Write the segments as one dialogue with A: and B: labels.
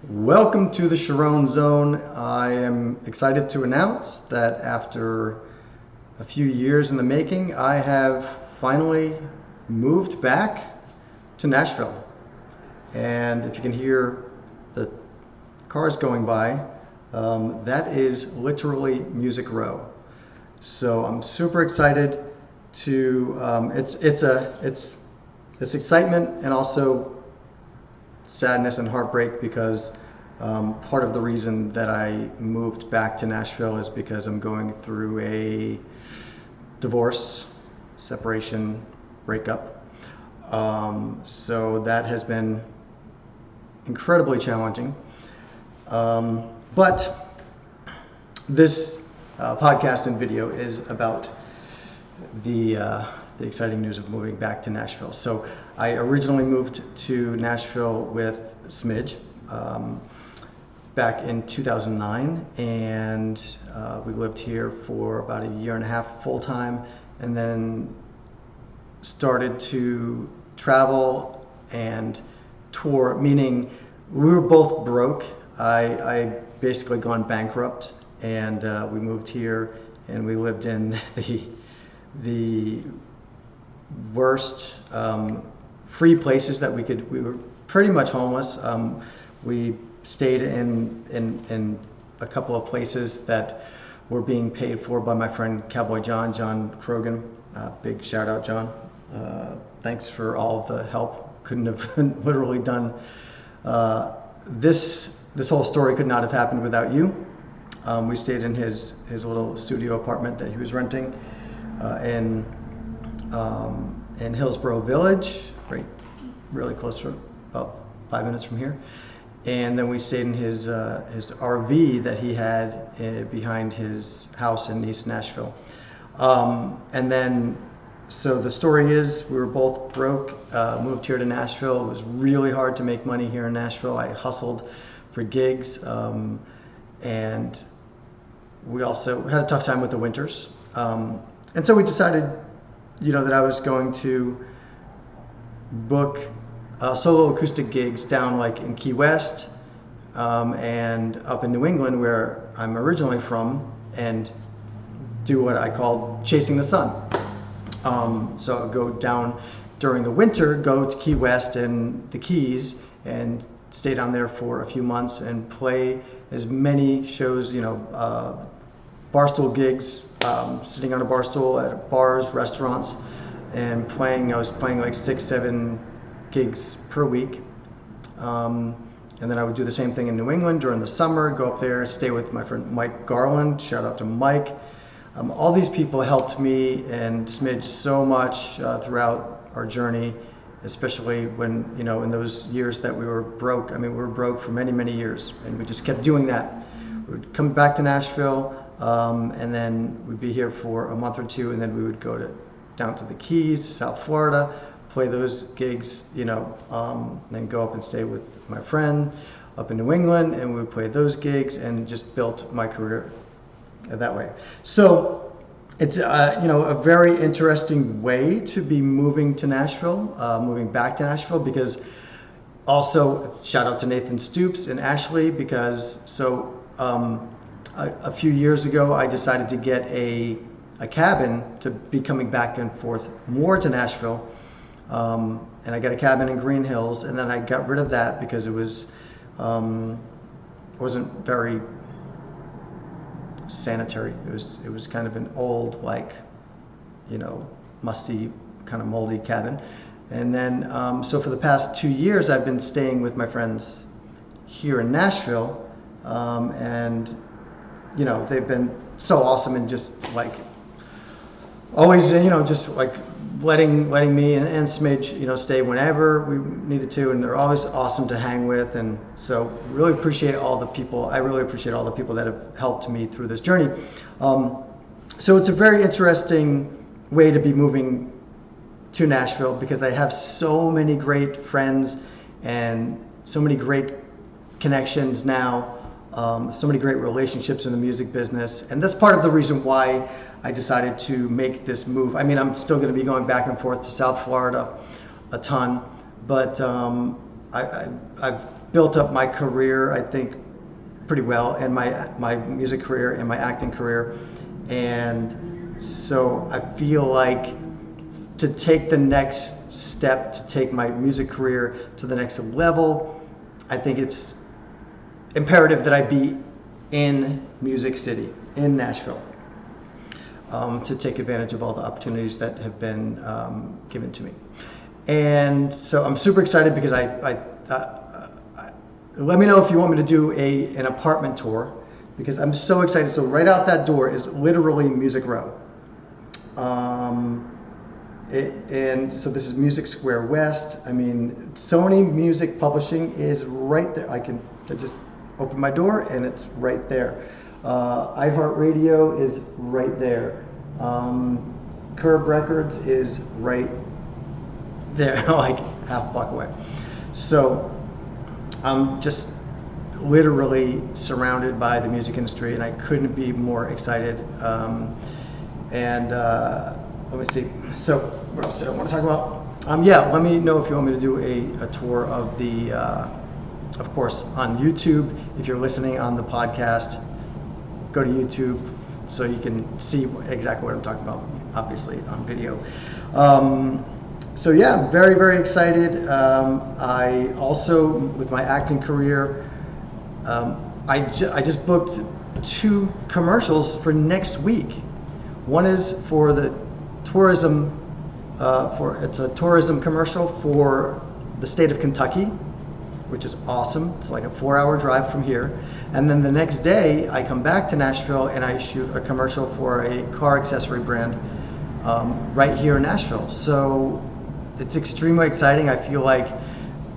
A: Welcome to the Charron Zone. I am excited to announce that after a few years in the making, I have finally moved back to Nashville. And if you can hear the cars going by, that is literally Music Row. So I'm super excited to. It's excitement and also sadness and heartbreak because part of the reason that I moved back to Nashville is because I'm going through a divorce, separation, breakup. So that has been incredibly challenging. But this podcast and video is about the exciting news of moving back to Nashville. So I originally moved to Nashville with Smidge back in 2009, and we lived here for about a year and a half full time, and then started to travel and tour, meaning we were both broke. I basically gone bankrupt, and we moved here and we lived in the worst free places that we were pretty much homeless. We stayed in a couple of places that were being paid for by my friend Cowboy John Krogan. Big shout out, John. Thanks for all the help. Couldn't have literally done this whole story could not have happened without you. We stayed in his little studio apartment that he was renting in Hillsborough Village, right, really close, from about 5 minutes from here. And then we stayed in his RV that he had behind his house in East Nashville. And then, so the story is, we were both broke, moved here to Nashville. It was really hard to make money here in Nashville. I hustled for gigs, and we also had a tough time with the winters. And so we decided, that I was going to book solo acoustic gigs down like in Key West and up in New England, where I'm originally from, and do what I call chasing the sun. So I'll go down during the winter, go to Key West and the Keys, and stay down there for a few months and play as many shows, barstool gigs, sitting on a bar stool at bars, restaurants, and playing. I was playing like 6-7 gigs per week. And then I would do the same thing in New England during the summer, go up there, stay with my friend Mike Garland. Shout out to Mike. All these people helped me and Smidge so much throughout our journey, especially when, in those years that we were broke. I mean, we were broke for many, many years, and we just kept doing that. We would come back to Nashville, and then we'd be here for a month or two, and then we would go down to the Keys, South Florida, play those gigs, then go up and stay with my friend up in New England, and we would play those gigs, and just built my career that way. So it's a very interesting way to be moving to Nashville, moving back to Nashville, because also shout out to Nathan Stoops and Ashley, because a few years ago I decided to get a cabin to be coming back and forth more to Nashville, and I got a cabin in Green Hills, and then I got rid of that because it wasn't very sanitary. It was kind of an old, musty, kind of moldy cabin. And then so for the past 2 years I've been staying with my friends here in Nashville, and they've been so awesome, and just always just letting me and Smidge stay whenever we needed to, and they're always awesome to hang with. And so really appreciate all the people. I really appreciate all the people that have helped me through this journey. So it's a very interesting way to be moving to Nashville, because I have so many great friends and so many great connections now, so many great relationships in the music business, and that's part of the reason why I decided to make this move. I mean, I'm still going to be going back and forth to South Florida a ton, but I've built up my career, I think, pretty well, and my music career and my acting career. And so I feel like to take the next step, to take my music career to the next level, I think it's imperative that I be in Music City, in Nashville, to take advantage of all the opportunities that have been given to me. And so I'm super excited because let me know if you want me to do an apartment tour, because I'm so excited. So right out that door is literally Music Row. And so this is Music Square West. I mean, Sony Music Publishing is right there. I just open my door and it's right there. iHeartRadio is right there. Curb Records is right there, like half a block away. So I'm just literally surrounded by the music industry, and I couldn't be more excited. Let me see. So what else did I want to talk about? Yeah, let me know if you want me to do a tour of the, of course, on YouTube. If you're listening on the podcast, go to YouTube so you can see exactly what I'm talking about, obviously on video. So yeah, very, very excited. I also, with my acting career, I just booked 2 commercials for next week. One is for the tourism, it's a tourism commercial for the state of Kentucky, which is awesome. It's like a 4-hour drive from here. And then the next day, I come back to Nashville and I shoot a commercial for a car accessory brand right here in Nashville. So it's extremely exciting. I feel like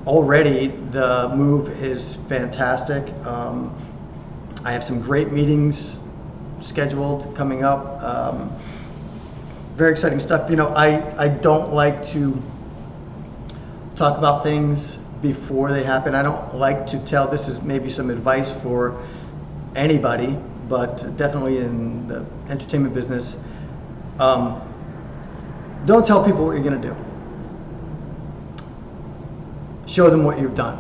A: already the move is fantastic. I have some great meetings scheduled coming up. Very exciting stuff. You know, I don't like to talk about things before they happen. I don't like to tell, this is maybe some advice for anybody, but definitely in the entertainment business, don't tell people what you're going to do. Show them what you've done.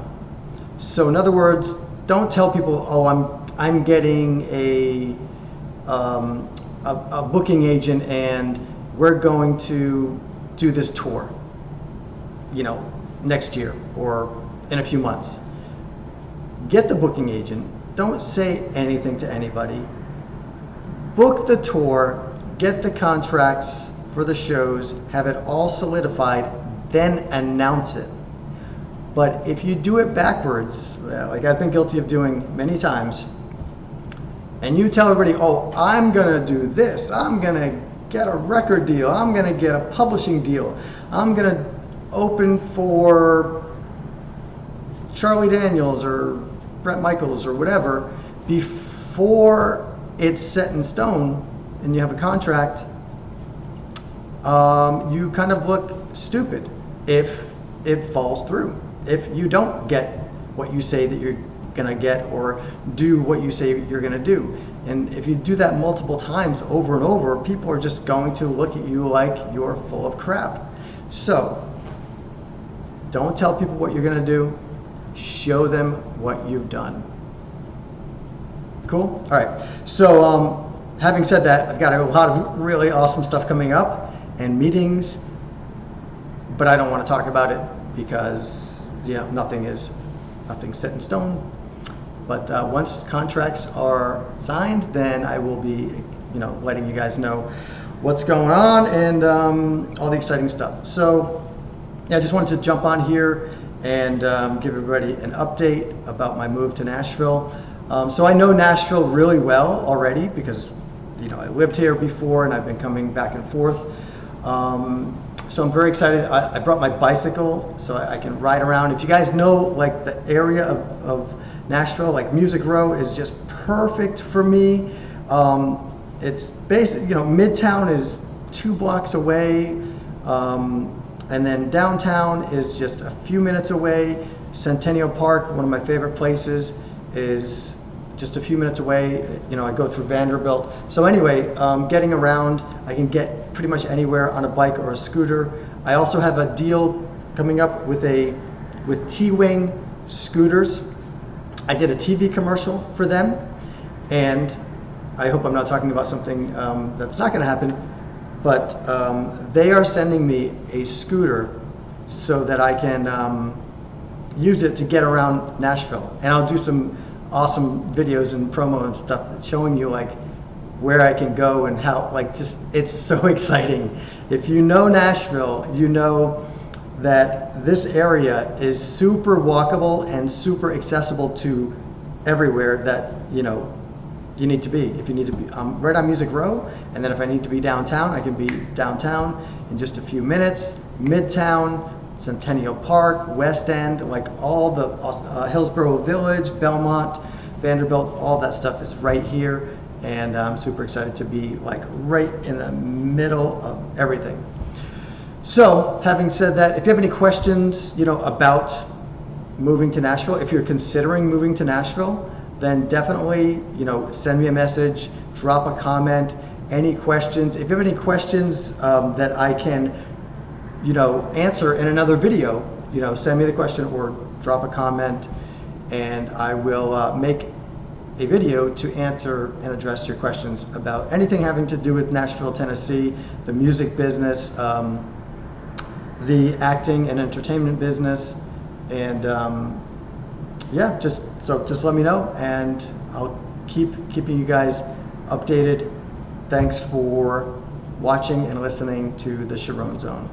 A: So in other words, don't tell people, oh, I'm getting a booking agent and we're going to do this tour, you know, next year or in a few months. Get the booking agent. Don't say anything to anybody. Book the tour, get the contracts for the shows, have it all solidified, then announce it. But if you do it backwards, like I've been guilty of doing many times, and you tell everybody, oh, I'm gonna do this, I'm gonna get a record deal, I'm gonna get a publishing deal, I'm gonna open for Charlie Daniels or Bret Michaels or whatever, before it's set in stone and you have a contract, you kind of look stupid if it falls through. If you don't get what you say that you're gonna get or do what you say you're gonna do. And if you do that multiple times over and over, people are just going to look at you like you're full of crap. So don't tell people what you're gonna do. Show them what you've done. Cool? All right. So having said that, I've got a lot of really awesome stuff coming up and meetings, but I don't want to talk about it because nothing's set in stone. But once contracts are signed, then I will be, letting you guys know what's going on and all the exciting stuff. So yeah, I just wanted to jump on here and give everybody an update about my move to Nashville. So I know Nashville really well already because I lived here before and I've been coming back and forth. So I'm very excited. I brought my bicycle so I can ride around. If you guys know like the area of Nashville, like Music Row is just perfect for me. It's basically, Midtown is 2 blocks away. And then downtown is just a few minutes away. Centennial Park, one of my favorite places, is just a few minutes away. I go through Vanderbilt. So anyway, getting around, I can get pretty much anywhere on a bike or a scooter. I also have a deal coming up with T-Wing scooters. I did a TV commercial for them, and I hope I'm not talking about something that's not going to happen, but they are sending me a scooter so that I can use it to get around Nashville. And I'll do some awesome videos and promo and stuff showing you like where I can go and how, like, just, it's so exciting. If you know Nashville, you know that this area is super walkable and super accessible to everywhere that, you know, you need to be. If you need to be, I'm right on Music Row, and then if I need to be downtown, I can be downtown in just a few minutes. Midtown, Centennial Park, West End, like all the Hillsborough Village, Belmont, Vanderbilt, all that stuff is right here, and I'm super excited to be like right in the middle of everything. So, having said that, if you have any questions, you know, about moving to Nashville, if you're considering moving to Nashville, then definitely, you know, send me a message, drop a comment, any questions. If you have any questions that I can, you know, answer in another video, you know, send me the question or drop a comment, and I will make a video to answer and address your questions about anything having to do with Nashville, Tennessee, the music business, the acting and entertainment business, and yeah, just let me know, and I'll keeping you guys updated. Thanks for watching and listening to the Charron Zone.